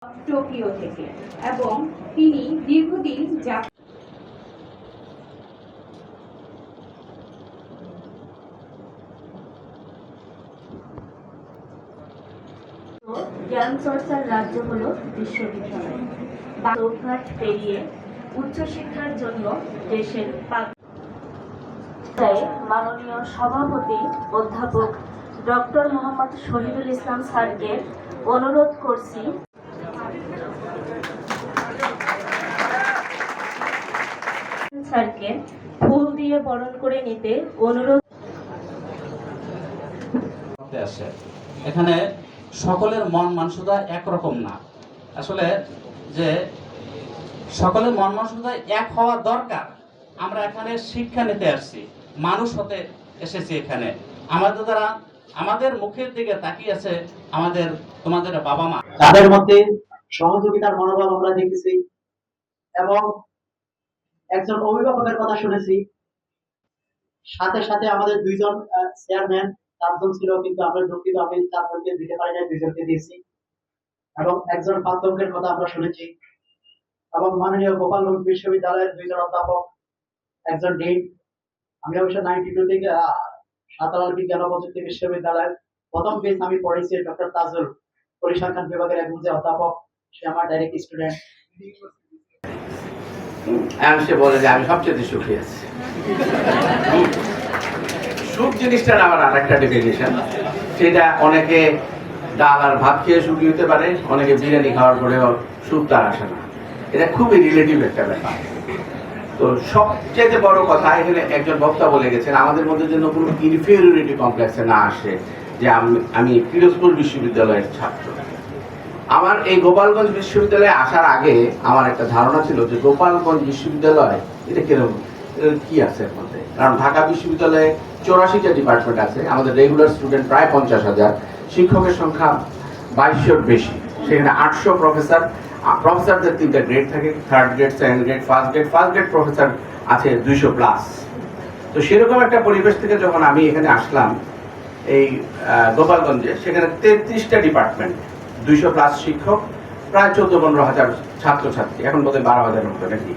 Tokyo থেকে এবং তিনি দীর্ঘদিন জ্ঞান চর্চার রাজ্য হলো বিশ্ববিদ্যালয়। বালুঘাট পেরিয়ে উচ্চশিক্ষার জন্য দেশের মাননীয় সভাপতি অধ্যাপক ডক্টর মোহাম্মদ শহীদুল ইসলাম স্যারকে অনুরোধ করছি স্যারকে ফুল দিয়ে বরণ করে নিতে অনুরোধ। এখানে সকলের মন মানসিকতা একরকম না, আসলে যে সকলের মন মানসিকতা এক হওয়া দরকার। আমরা এখানে শিক্ষা নিতে আসছি, মানুষ হতে এসেছি। এখানে আমাদের দ্বারা আমাদের মুখের দিকে তাকিয়ে আছে তোমাদের বাবা মা, তাদের মধ্যে সহযোগিতার মনোভাব আমরা দেখেছি এবং একজন অভিভাবকের কথা শুনেছি। সাথে সাথে আমাদের দুইজন চেয়ারম্যান, চারজন ছিল কিন্তু আমরা দুঃখিত, আমি চারজনকে দিতে পারি না, দুইজনকে দিয়েছি। এবং একজন প্রাধ্যক্ষের কথা আমরা শুনেছি এবং মাননীয় গোপালগঞ্জ বিশ্ববিদ্যালয়ের দুইজন অধ্যাপক, একজন ডিন। আমি অবশ্য 92 থেকে সাঁতার বিজ্ঞান ও প্রযুক্তি বিশ্ববিদ্যালয়ের প্রথম বেচ আমি পড়েছি ডক্টর তাজুল, পরিসংখ্যান বিভাগের একজন যে অধ্যাপক, সে আমার ডাইরেক্ট স্টুডেন্ট। সে বলে যে আমি সবচেয়ে সুখী আছি। সুখ জিনিসটার আমার আর একটা ডেফিনেশন, সেটা অনেকে ডাল আর ভাত খেয়ে সুখী হতে পারে, অনেকে বিরিয়ানি খাওয়ার পরেও সুখ তার আসে না। এটা খুবই রিলেটিভ একটা ব্যাপার। তো সবচেয়ে বড় কথা, এখানে একজন বক্তা বলে গেছেন আমাদের মধ্যে যেন কোনো ইনফেরিয়রিটি কমপ্লেক্সে না আসে যে আমি পিরোজপুর বিশ্ববিদ্যালয়ের ছাত্র। আমার এই গোপালগঞ্জ বিশ্ববিদ্যালয়ে আসার আগে আমার একটা ধারণা ছিল যে গোপালগঞ্জ বিশ্ববিদ্যালয় এটা কিরকম, কি আছে এর মধ্যে। কারণ ঢাকা বিশ্ববিদ্যালয়ে 84টা ডিপার্টমেন্ট আছে, আমাদের রেগুলার স্টুডেন্ট প্রায় 50,000, শিক্ষকের সংখ্যা 2200-র বেশি। সেখানে 800 প্রফেসরদের 3টা গ্রেড থাকে, third grade, second grade, first grade professor আছে 200+। তো সেরকম একটা পরিবেশ থেকে যখন আমি এখানে আসলাম এই গোপালগঞ্জে, সেখানে 33টা ডিপার্টমেন্ট, 200+ শিক্ষক, প্রায় 14-15 হাজার ছাত্রছাত্রী, এখন বোধহয় 12,000-এর মতো নাকি।